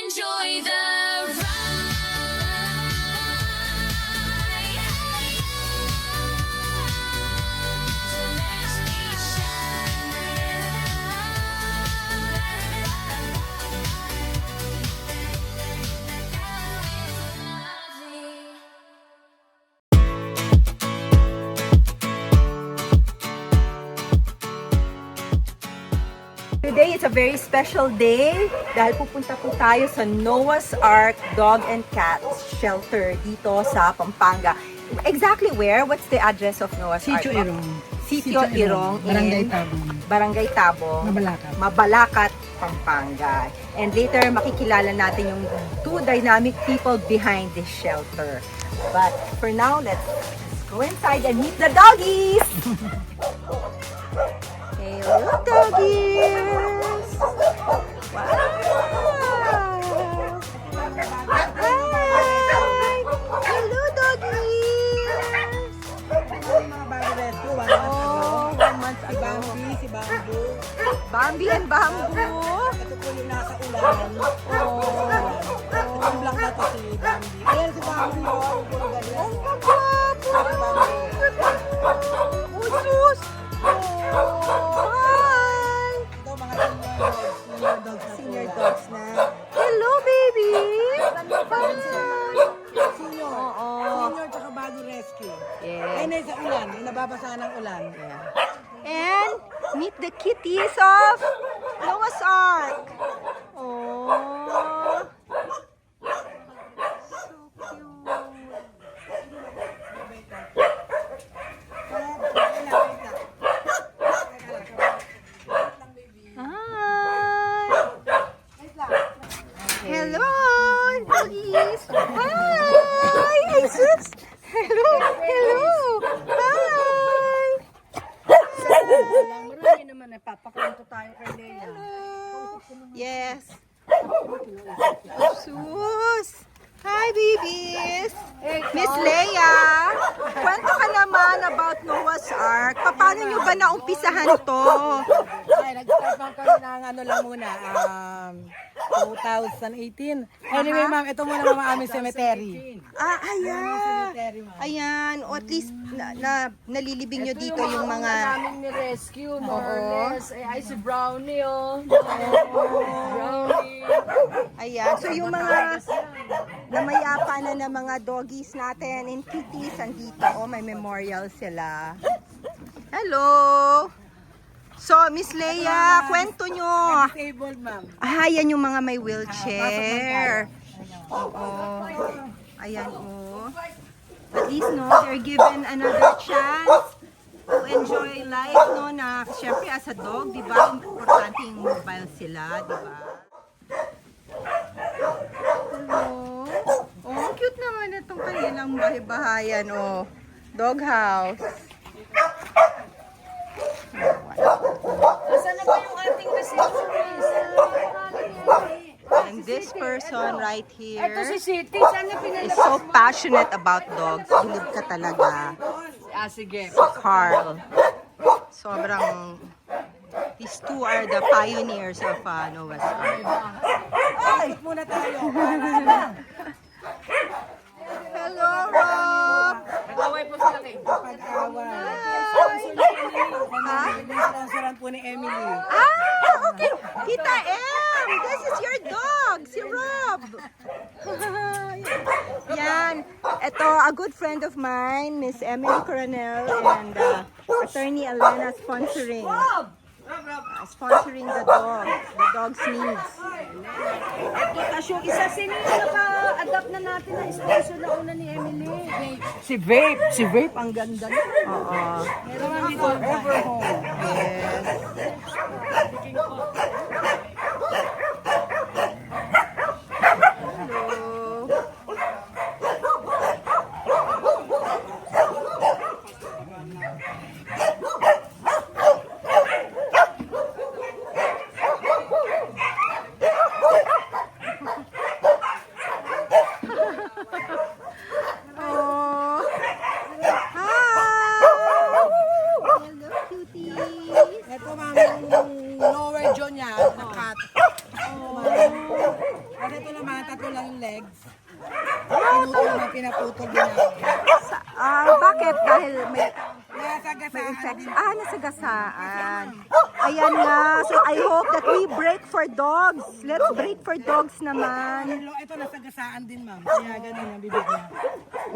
enjoy the Today is a very special day dahil pupunta po tayo sa Noah's Ark Dog and Cat Shelter dito sa Pampanga. Exactly where? What's the address of Noah's Ark? Sitio Irong. Sitio Irong Barangay in Tabong. Barangay Tabong, Mabalacat. Mabalacat, Pampanga. And later makikilala natin yung two dynamic people behind this shelter. But for now, let's go inside and meet the doggies! Hello, doggies! Wow! Hi! Hello, doggies! Oh, 1 month ago. Si Bamboo. Bambi and Bamboo. Ito po yung nasa ulan. Ang black na to si Bambi. Ayan si Bambi. Puro ganyan. Oh, sus! Oh, hi! Ito mga senior dogs. Senior dogs na. Hello, baby! Hi! Senior. Oo. Senior tsaka bago rescue. Yeah. Ayun na sa ulan. Yung nababasa ng ulan. And meet the kitties of Noah's Ark. Oh, so cute. Hi. Hello, doggies. Hi, Jesus. Hello, hello. Hi. Marami naman. Napapakanto tayo kay Leia. Yes. Sus. Hi, babies. Miss Leia, kwento ka naman about Noah's Ark. Paano nyo ba naumpisahan to? Ay, nag-start lang kami ng ano lang muna. 2018. Anyway, ma'am, ito muna mga aming cemetery. Ah, ayan. Cemetery, ma'am. Ayan. O at least nalilibing nyo dito yung mga... namin ni-rescue, more or Oo. less. Ay, si Brownie, oh. Brownie. Ayan. So yung mga namayapa na ng mga doggies natin and kitties andito. Oh, may memorial sila. Hello! So, Miss Leia, kwento nyo. Disabled, ma'am. Ah, yan yung mga may wheelchair. Oo. Ayan, oh. At least, no, they're given another chance to enjoy life, no, na, syempre, as a dog, di ba, importante yung mobile sila, di ba? Hello. Oh, ang cute naman itong kanilang bahay-bahayan, oh. Dog house. Nasaan na ba yung ating And this person right here Ito si City. Saan na is pinalabas? so passionate about dogs. Bilib ka talaga. Ah, sige. Carl. Sobrang... These two are the pioneers of Noah's Ark. Ay, muna tayo. Hello, Rob! Nag-away po sila kayo. Pag-away. Ha? Sponsoran po ni Emily. Ah, okay. Tita M, this is your dog, si Rob. Yan. Ito, a good friend of mine, Miss Emily Coronel and Attorney Elena sponsoring the dog's needs. Ito, tas yung isa, sino yung naka-adapt na natin na sponsor na una ni Emily? Si Vape. Si Vape, ang ganda niya. Oo. Meron kami forever home. Yes. Hello. Oh. Hi. Hello, cuties. Ito, ma'am, legs. Pinaputol din namin. Bakit? Dahil may Nasagasaan infection. din. Nasagasaan. Ayan nga. So, I hope that we break for dogs. Let's break for dogs naman. Ito nasagasaan din, ma'am. Kaya ganun ang bibig niya.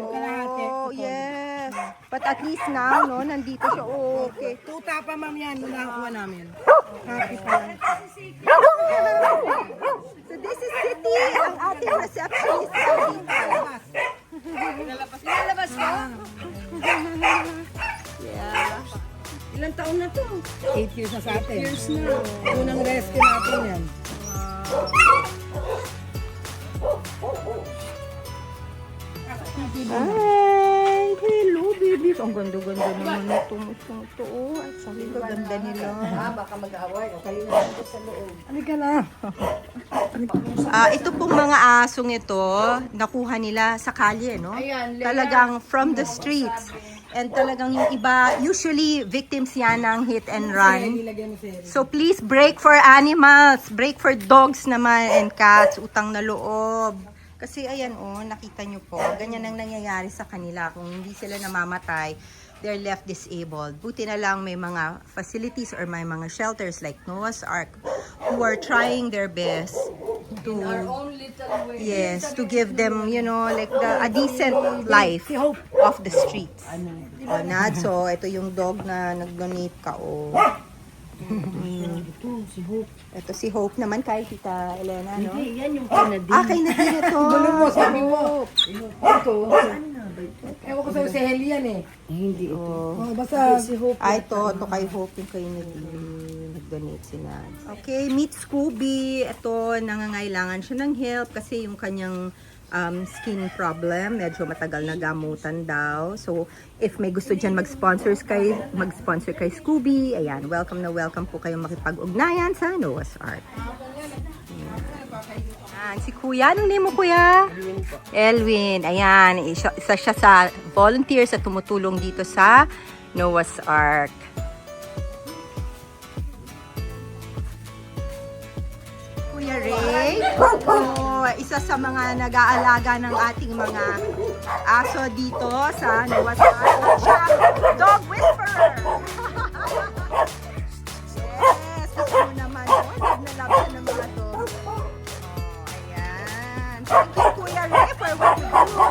Oh, yes. But at least now, no, nandito siya. Oh, okay. Tuta pa, ma'am, yan. Nung nakakuha namin. Happy pa lang. So, this is City, ang ating receptionist dito. Lalabas ko? Yeah. Ilang taon na to? 8 years na sa atin. 8 years na. Unang rescue natin yan. Ay, hello, baby. Ang ganda-ganda naman itong ito. Oh, at sabi ko, ganda nila. Baka mag-away. O kayo na sa loob. Halika na. Ito pong mga asong ito, nakuha nila sa kalye, no? Ayan, Lea. Talagang from the streets. And talagang yung iba, usually victims yan ng hit and run. Nilagyan mo sir. So please break for animals, break for dogs naman and cats, utang na loob. Kasi ayan nakita nyo po, ganyan ang nangyayari sa kanila. Kung hindi sila namamatay, they're left disabled. Buti na lang may mga facilities or may mga shelters like Noah's Ark who are trying their best to, Our own little way. yes, to give them, like a decent life off the streets. Nad, so ito yung dog na nag-donate ka, Ito, si Hope. Ito si Hope naman kay Tita Elena, no? Hindi, yan yung Canadian. Kay Nadine ito. Gulo mo, sabi mo. Ito. Ewan ko sa'yo si Heli yan eh. Hindi ito. Oh, basta si Hope. Ito kay Hope yung kay Nadine. Nag-donate si Nad. Okay, meet Scooby. Ito, nangangailangan siya ng help kasi yung kanyang skin problem, medyo matagal na gamutan daw. So, if may gusto dyan mag-sponsor kay Scooby, ayan, welcome na welcome po kayong makipag-ugnayan sa Noah's Ark. Ayan, si Kuya, anong name mo, Kuya? Elwin. Ayan, isa siya sa volunteers at tumutulong dito sa Noah's Ark. Kuya Ray, isa sa mga nag-aalaga ng ating mga aso dito sa Noah's Ark. At siya, dog whisperer! Yes, gusto mo naman. Love na love siya ng mga dog. Ayan. Thank you, Kuya Ray, for what you do.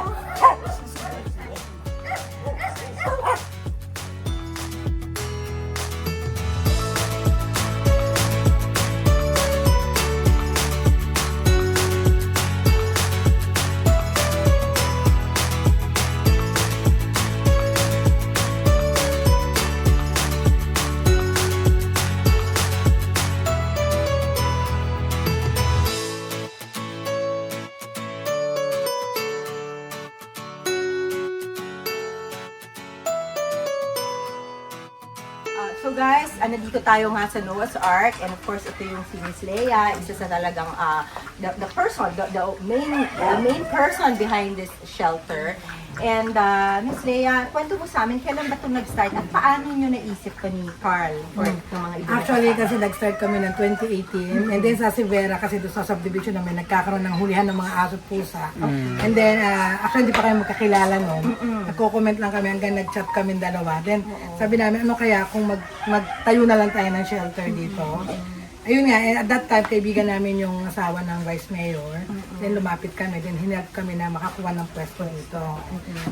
So guys, nandito tayo nga sa Noah's Ark, and of course ito yung si Miss Leia, isa sa talagang the person, the main person behind this shelter. And Miss Leia, kwento mo sa amin, kailan ba ito nag-start at paano nyo naisip pa ni Carl for itong mga ibig? Actually, kasi nag-start kami ng 2018. And then sa Sivera, kasi doon sa subdivision namin, nagkakaroon ng hulihan ng mga aso at pusa. And then, actually, hindi pa kayo magkakilala noon. Nagko-comment lang kami hanggang nag-chat kami dalawa. Then, sabi namin, ano kaya kung magtayo na lang tayo ng shelter dito. Ayun nga, at that time, kaibigan namin yung asawa ng Vice Mayor. Then lumapit kami, then hinelp kami na makakuha ng pwesto nito.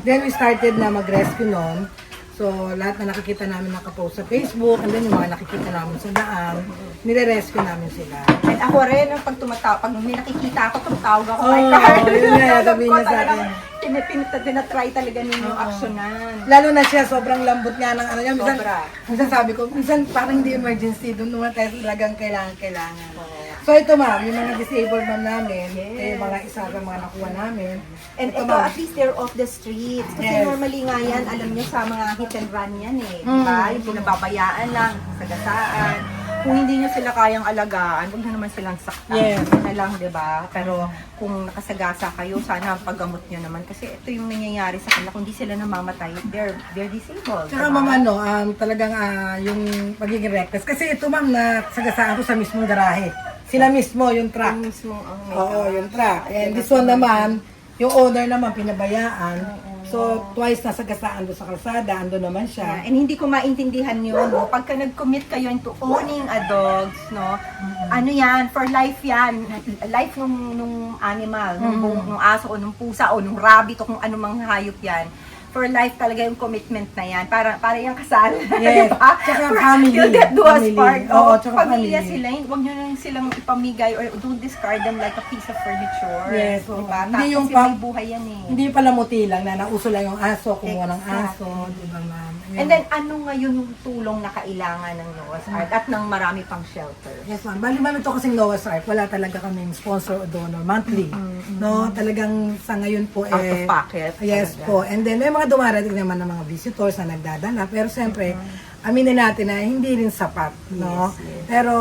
Then we started na mag-rescue noon. So, lahat na nakikita namin nakapost sa Facebook, and then yung mga nakikita namin sa daan, nire-rescue namin sila. And ako rin, pag pag may nakikita ako, tumatawag ako kay Carl. Yun nga, sabihin niya sa akin. Tinatry talaga ninyong aksyonan. Lalo na siya, sobrang lambot nga ng ano niya. Minsan, Sobra. minsan sabi ko, minsan parang hindi emergency, doon naman tayo talagang kailangan. So ito ma'am, yung mga disabled ma'am namin, yung mga isa sa mga nakuha namin. And ito, at least they're off the streets. Kasi Yes. normally nga yan, alam niyo sa mga hit and run yan diba? Yung pinababayaan lang, sagasaan. Kung hindi niyo sila kayang alagaan, huwag na naman silang saktan. Yes. Yun na lang, diba? Pero kung nakasagasa kayo, sana paggamot niyo naman. Kasi ito yung nangyayari sa kanila. Kung di sila namamatay, they're disabled. Tsaka diba? ma'am talagang yung pagiging reckless. Kasi ito ma'am, nasagasaan ko sa mismong garahe. Sila mismo, yung truck. Mismo ang may Oo, yung truck. And this one naman, yung owner naman, pinabayaan. So, twice nasagasaan doon sa kalsada, ando naman siya. And hindi ko maintindihan yun, no? Pagka nag-commit kayo into owning a dogs, no? Ano yan, for life yan. Life nung animal, nung aso o nung pusa o nung rabbit o kung anumang hayop yan. For life talaga yung commitment na yan. Para yung kasal. Yes. Diba? Tsaka family. You'll get do us Family. part. Oo, tsaka Pamilya family. sila. Huwag nyo lang silang ipamigay or don't discard them like a piece of furniture. Yes, oo. Diba? Hindi yung Kasi may buhay yan eh. Hindi pala muti lang na nauso lang yung aso, kumuha ng aso, Exactly. di ba ma'am? And then, ano ngayon yung tulong na kailangan ng Noah's Ark at ng marami pang shelter? Yes, ma'am. Bali ma'am, ito kasing Noah's Ark, wala talaga kaming sponsor o donor monthly. No, talagang sa ngayon po Out of pocket. Yes talaga. po. And then may mga dumarating naman ng mga visitors na nagdadala. Pero siyempre, aminin natin na hindi rin sapat, no? Yes. Pero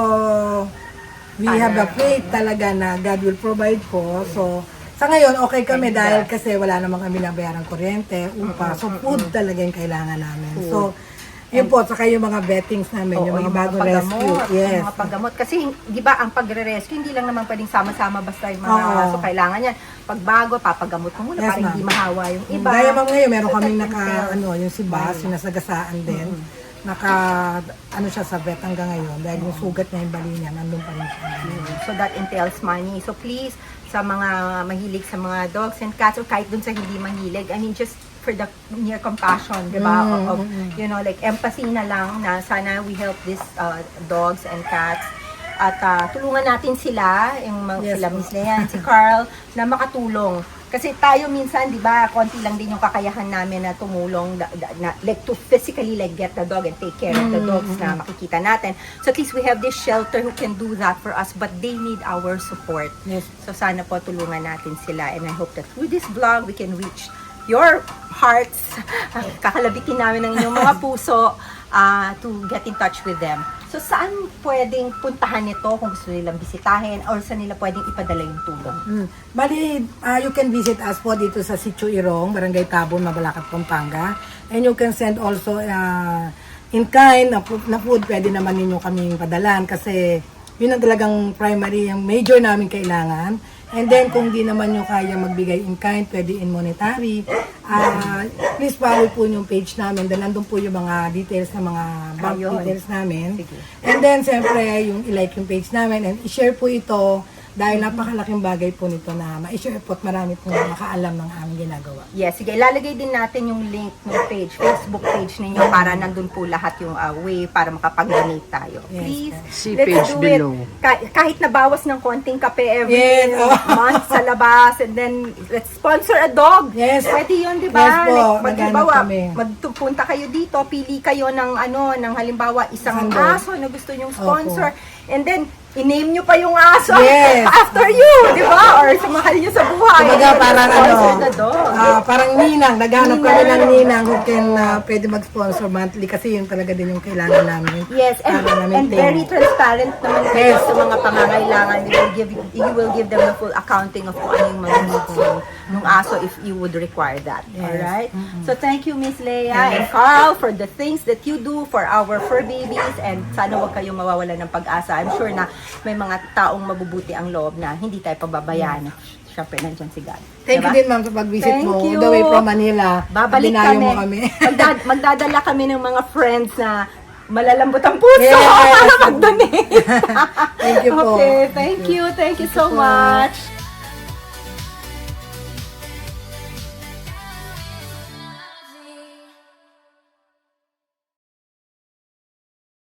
we have the faith talaga na God will provide po. So, sa ngayon, okay kami dahil kasi wala namang kami nabayarang kuryente, upa. So, food talaga yung kailangan namin. So, yun po, saka yung mga bettings namin, Oo, yung mga bagong paggamot, rescue. Yes. Yung mga paggamot. Kasi, di ba, ang pagre-rescue, hindi lang naman pwedeng sama-sama basta yung mga Oo. aso. Kailangan yan. Pagbago, papagamot mo muna Yes, para ma'am. hindi mahawa yung iba. Gaya ma'am ngayon, meron So, kaming that entails. yung si Bas, yung nasagasaan din. Siya sa vet hanggang ngayon dahil yung sugat niya, yung bali niya, nandun pa rin siya. So that entails money. So please, sa mga mahilig sa mga dogs and cats or kahit dun sa hindi mahilig, I mean just for the near compassion, di ba? Of, you know, like empathy na lang na sana we help these dogs and cats at tulungan natin sila, yung mga Yes, sila po. Miss Leanne, si Carl, na makatulong. Kasi tayo minsan, di ba, konti lang din yung kakayahan namin na tumulong, like to physically like get the dog and take care of the dogs na makikita natin. So at least we have this shelter who can do that for us, but they need our support. Yes. So sana po tulungan natin sila, and I hope that through this vlog, we can reach your hearts. Kakalabitin namin ng inyong mga puso to get in touch with them. So saan pwedeng puntahan nito kung gusto nilang bisitahin or saan nila pwedeng ipadala yung tulong? Bali, you can visit us po dito sa Sitio Irong, Barangay Tabon, Mabalacat, Pampanga. And you can send also in kind na food, pwede naman ninyo kaming padalan kasi yun ang talagang primary, yung major namin kailangan. And then, kung di naman nyo kaya magbigay in kind, pwede in monetary. Please follow po yung page namin. Then, nandun po yung mga details na mga bank Ayun. details namin. Sige. And then, siyempre, yung i-like yung page namin and i-share po ito dahil napakalaking bagay po nito na ma-share po at marami po makaalam ng aming ginagawa. Yes, sige. Ilalagay din natin yung link ng page, Facebook page ninyo para nandun po lahat yung way para makapag-donate tayo. Yes, Please, See let's page do below. it. Kahit nabawas ng konting kape every Yes, oh. month sa labas and then let's sponsor a dog. Yes. Pwede yun, di ba? Yes po, Like, naghanap halimbawa, kami. magpunta kayo dito, pili kayo ng ng halimbawa isang Isang dog. aso na gusto nyong sponsor. And then, i-name nyo pa yung aso Yes. after you, di ba? Or sa mahal nyo sa buhay. Kumbaga, parang Sponsor the dog. parang ninang, naghanap kami Ninang. ng ninang who can pwede mag-sponsor monthly kasi yun talaga din yung kailangan namin. Yes, and, Para and ma-maintain. very transparent naman kayo Yes. sa mga pangangailangan. You will give them the full accounting of kung ano yung mga needs ng aso if you would require that. Yes. Alright? So thank you, Miss Leia and Carl, for the things that you do for our fur babies, and sana wag kayong mawawalan ng pag-asa. I'm sure na may mga taong mabubuti ang loob na hindi tayo pababayaan. Siyempre, nandiyan si God. Thank Diba? you din ma'am sa pag-visit Thank mo. you. The way from Manila. Babalik Dinayo kami. mo kami. Magdadala kami ng mga friends na malalambot ang puso Yes. para mag-donate. Thank you po. Okay, thank you so much.